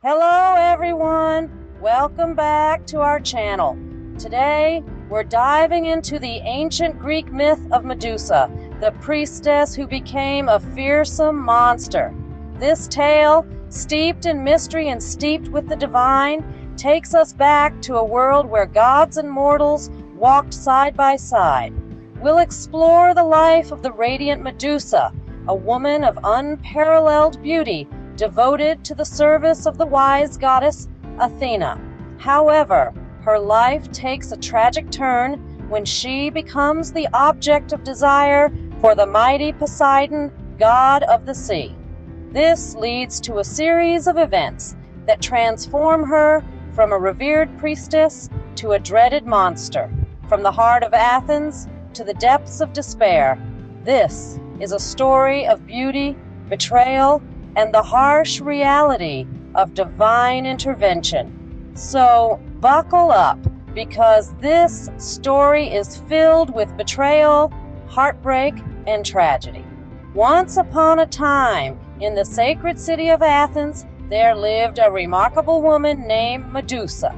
Hello everyone, welcome back to our channel. Today we're diving into the ancient Greek myth of Medusa, the priestess who became a fearsome monster. This tale, steeped in mystery and steeped with the divine, takes us back to a world where gods and mortals walked side by side. We'll explore the life of the radiant Medusa, a woman of unparalleled beauty, devoted to the service of the wise goddess Athena. However, her life takes a tragic turn when she becomes the object of desire for the mighty Poseidon, god of the sea. This leads to a series of events that transform her from a revered priestess to a dreaded monster, from the heart of Athens to the depths of despair. This is a story of beauty, betrayal, and the harsh reality of divine intervention. So buckle up, because this story is filled with betrayal, heartbreak, and tragedy. Once upon a time, in the sacred city of Athens, there lived a remarkable woman named Medusa.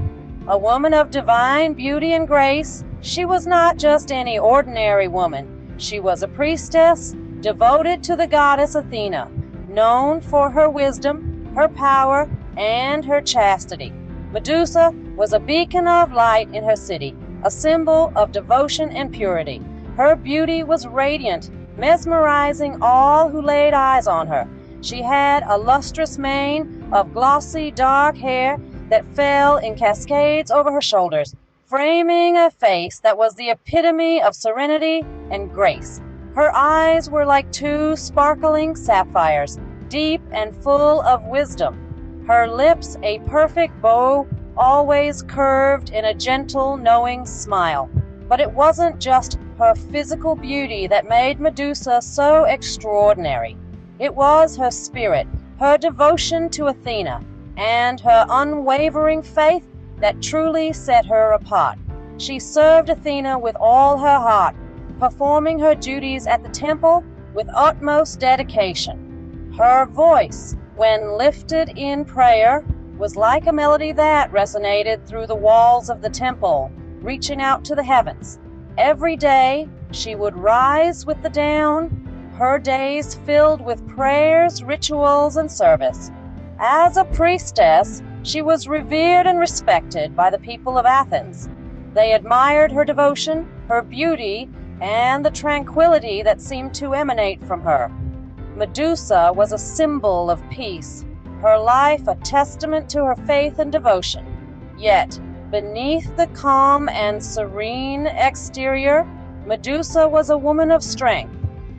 A woman of divine beauty and grace, she was not just any ordinary woman. She was a priestess devoted to the goddess Athena, known for her wisdom, her power, and her chastity. Medusa was a beacon of light in her city, a symbol of devotion and purity. Her beauty was radiant, mesmerizing all who laid eyes on her. She had a lustrous mane of glossy dark hair that fell in cascades over her shoulders, framing a face that was the epitome of serenity and grace. Her eyes were like two sparkling sapphires, deep and full of wisdom. Her lips a perfect bow, always curved in a gentle, knowing smile. But it wasn't just her physical beauty that made Medusa so extraordinary. It was her spirit, her devotion to Athena, and her unwavering faith that truly set her apart. She served Athena with all her heart, performing her duties at the temple with utmost dedication. Her voice, when lifted in prayer, was like a melody that resonated through the walls of the temple, reaching out to the heavens. Every day, she would rise with the dawn, her days filled with prayers, rituals, and service. As a priestess, she was revered and respected by the people of Athens. They admired her devotion, her beauty, and the tranquility that seemed to emanate from her. Medusa was a symbol of peace, her life a testament to her faith and devotion. Yet, beneath the calm and serene exterior, Medusa was a woman of strength.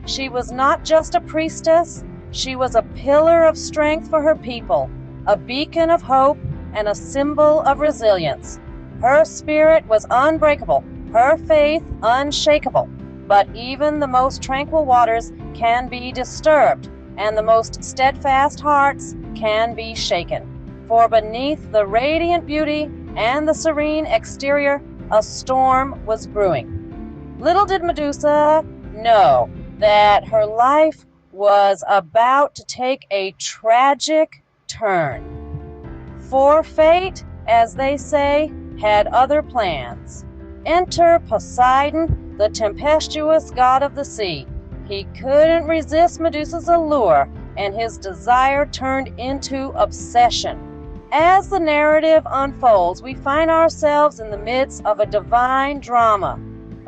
She was not just a priestess, she was a pillar of strength for her people, a beacon of hope, and a symbol of resilience. Her spirit was unbreakable, her faith unshakable. But even the most tranquil waters can be disturbed, and the most steadfast hearts can be shaken. For beneath the radiant beauty and the serene exterior, a storm was brewing. Little did Medusa know that her life was about to take a tragic turn. For fate, as they say, had other plans. Enter Poseidon, the tempestuous god of the sea. He couldn't resist Medusa's allure, and his desire turned into obsession. As the narrative unfolds, we find ourselves in the midst of a divine drama,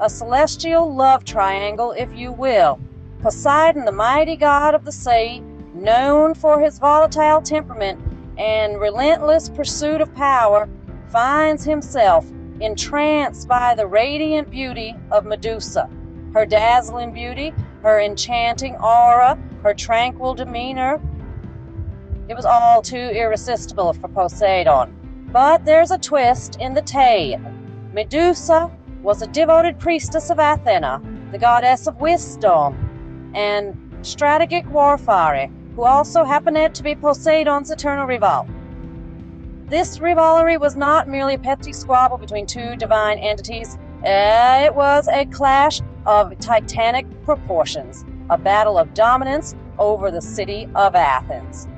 a celestial love triangle, if you will. Poseidon, the mighty god of the sea, known for his volatile temperament and relentless pursuit of power, finds himself entranced by the radiant beauty of Medusa. Her dazzling beauty, her enchanting aura, her tranquil demeanor. It was all too irresistible for Poseidon. But there's a twist in the tale. Medusa was a devoted priestess of Athena, the goddess of wisdom and strategic warfare, who also happened to be Poseidon's eternal rival. This rivalry was not merely a petty squabble between two divine entities. It was a clash of titanic proportions, a battle of dominance over the city of Athens.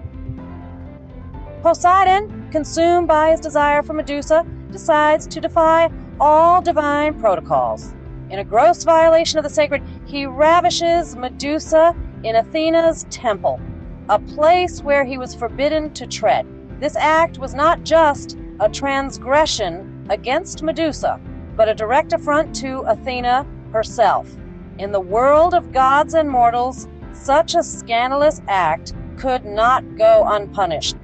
Poseidon, consumed by his desire for Medusa, decides to defy all divine protocols. In a gross violation of the sacred, he ravishes Medusa in Athena's temple, a place where he was forbidden to tread. This act was not just a transgression against Medusa, but a direct affront to Athena herself. In the world of gods and mortals, such a scandalous act could not go unpunished.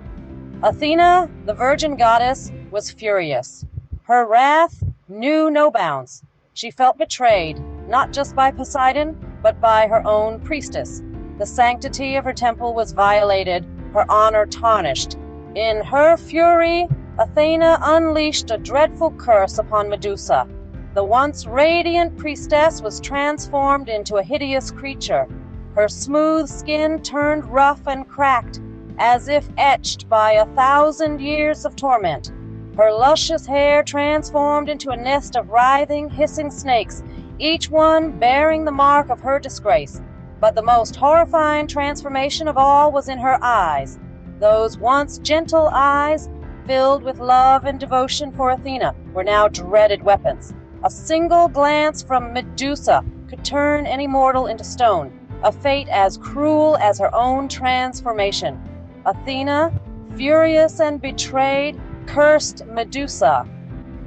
Athena, the virgin goddess, was furious. Her wrath knew no bounds. She felt betrayed, not just by Poseidon, but by her own priestess. The sanctity of her temple was violated, her honor tarnished. In her fury, Athena unleashed a dreadful curse upon Medusa. The once radiant priestess was transformed into a hideous creature. Her smooth skin turned rough and cracked, as if etched by 1,000 years of torment. Her luscious hair transformed into a nest of writhing, hissing snakes, each one bearing the mark of her disgrace. But the most horrifying transformation of all was in her eyes. Those once gentle eyes, filled with love and devotion for Athena, were now dreaded weapons. A single glance from Medusa could turn any mortal into stone, a fate as cruel as her own transformation. Athena, furious and betrayed, cursed Medusa.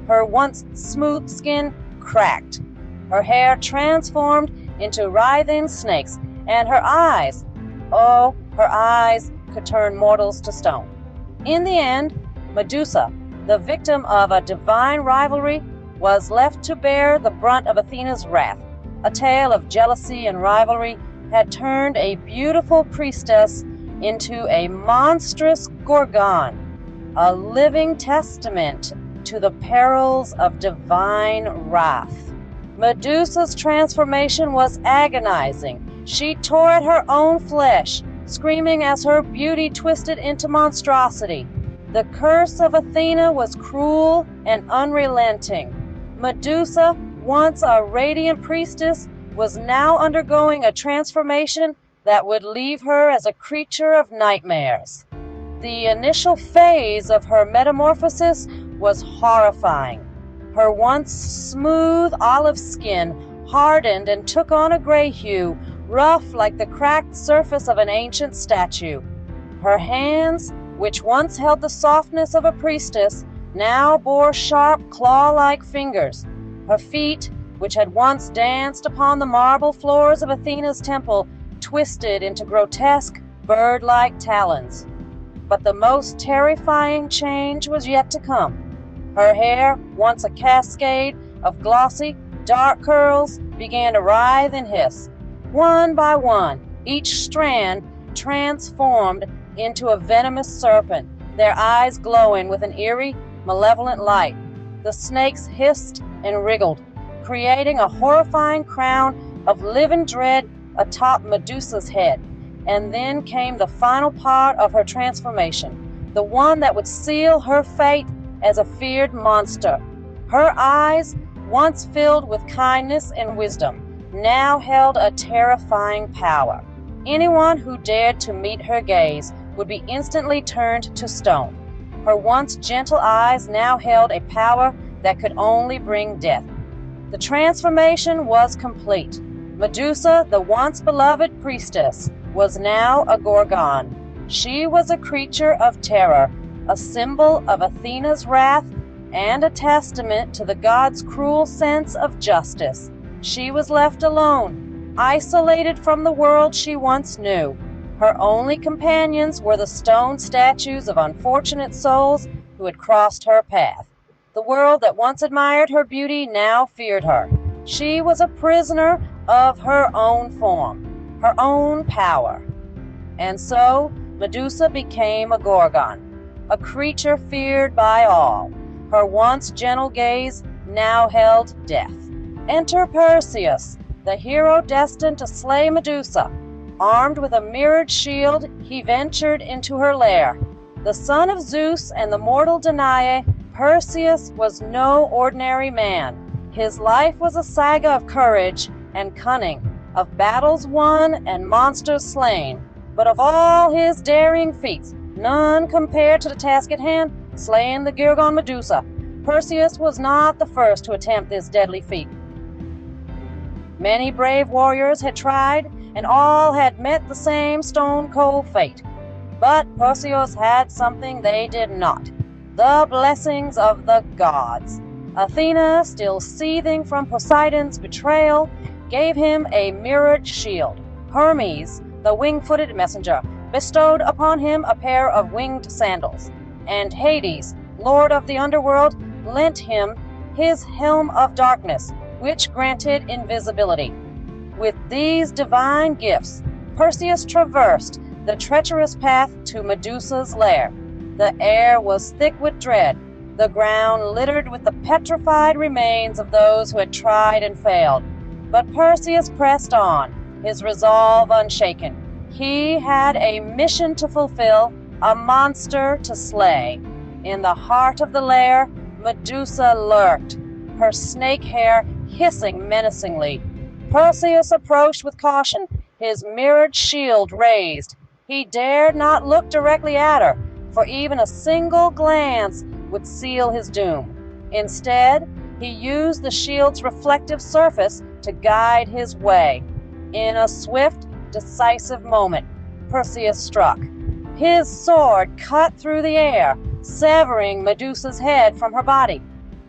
Her once smooth skin cracked, her hair transformed into writhing snakes, and her eyes, oh, her eyes could turn mortals to stone. In the end, Medusa, the victim of a divine rivalry, was left to bear the brunt of Athena's wrath. A tale of jealousy and rivalry had turned a beautiful priestess into a monstrous Gorgon, a living testament to the perils of divine wrath. Medusa's transformation was agonizing. She tore at her own flesh, screaming as her beauty twisted into monstrosity. The curse of Athena was cruel and unrelenting. Medusa, once a radiant priestess, was now undergoing a transformation that would leave her as a creature of nightmares. The initial phase of her metamorphosis was horrifying. Her once smooth olive skin hardened and took on a gray hue, rough like the cracked surface of an ancient statue. Her hands, which once held the softness of a priestess, now bore sharp claw-like fingers. Her feet, which had once danced upon the marble floors of Athena's temple, twisted into grotesque, bird-like talons. But the most terrifying change was yet to come. Her hair, once a cascade of glossy, dark curls, began to writhe and hiss. One by one, each strand transformed into a venomous serpent, their eyes glowing with an eerie, malevolent light. The snakes hissed and wriggled, creating a horrifying crown of living dread atop Medusa's head. And then came the final part of her transformation, the one that would seal her fate as a feared monster. Her eyes, once filled with kindness and wisdom, now held a terrifying power. Anyone who dared to meet her gaze would be instantly turned to stone. Her once gentle eyes now held a power that could only bring death. The transformation was complete. Medusa, the once beloved priestess, was now a Gorgon. She was a creature of terror, a symbol of Athena's wrath, and a testament to the gods' cruel sense of justice. She was left alone, isolated from the world she once knew. Her only companions were the stone statues of unfortunate souls who had crossed her path. The world that once admired her beauty now feared her. She was a prisoner of her own form, her own power. And so Medusa became a Gorgon, a creature feared by all. Her once gentle gaze now held death. Enter Perseus, the hero destined to slay Medusa. Armed with a mirrored shield, he ventured into her lair. The son of Zeus and the mortal Danae, Perseus was no ordinary man. His life was a saga of courage and cunning, of battles won and monsters slain. But of all his daring feats, none compared to the task at hand, slaying the Gorgon Medusa. Perseus was not the first to attempt this deadly feat. Many brave warriors had tried, and all had met the same stone-cold fate. But Perseus had something they did not: the blessings of the gods. Athena, still seething from Poseidon's betrayal, gave him a mirrored shield. Hermes, the wing-footed messenger, bestowed upon him a pair of winged sandals. And Hades, lord of the underworld, lent him his helm of darkness, which granted invisibility. With these divine gifts, Perseus traversed the treacherous path to Medusa's lair. The air was thick with dread, the ground littered with the petrified remains of those who had tried and failed. But Perseus pressed on, his resolve unshaken. He had a mission to fulfill, a monster to slay. In the heart of the lair, Medusa lurked, her snake hair hissing menacingly. Perseus approached with caution, his mirrored shield raised. He dared not look directly at her, for even a single glance would seal his doom. Instead, he used the shield's reflective surface to guide his way. In a swift, decisive moment, Perseus struck. His sword cut through the air, severing Medusa's head from her body.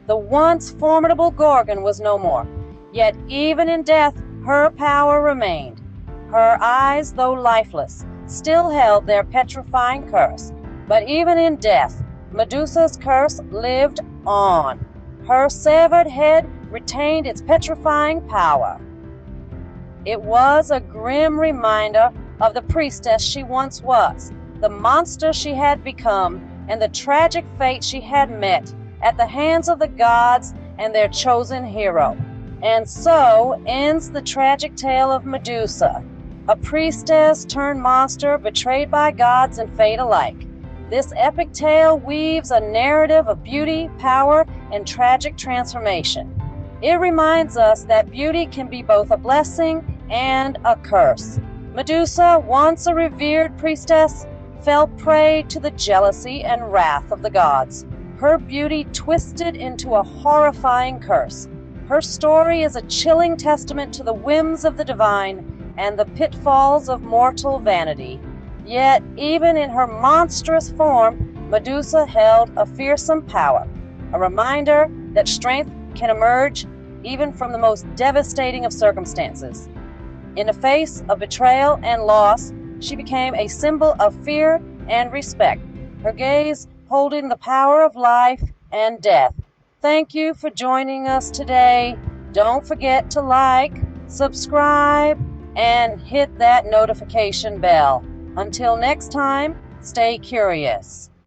The once formidable Gorgon was no more, yet even in death her power remained. Her eyes, though lifeless, still held their petrifying curse. But even in death, Medusa's curse lived on. Her severed head retained its petrifying power. It was a grim reminder of the priestess she once was, the monster she had become, and the tragic fate she had met at the hands of the gods and their chosen hero. And so ends the tragic tale of Medusa, a priestess turned monster betrayed by gods and fate alike. This epic tale weaves a narrative of beauty, power, and tragic transformation. It reminds us that beauty can be both a blessing and a curse. Medusa, once a revered priestess, fell prey to the jealousy and wrath of the gods. Her beauty twisted into a horrifying curse. Her story is a chilling testament to the whims of the divine and the pitfalls of mortal vanity. Yet, even in her monstrous form, Medusa held a fearsome power, a reminder that strength can emerge even from the most devastating of circumstances. In the face of betrayal and loss, she became a symbol of fear and respect, her gaze holding the power of life and death. Thank you for joining us today. Don't forget to like, subscribe, and hit that notification bell. Until next time, stay curious.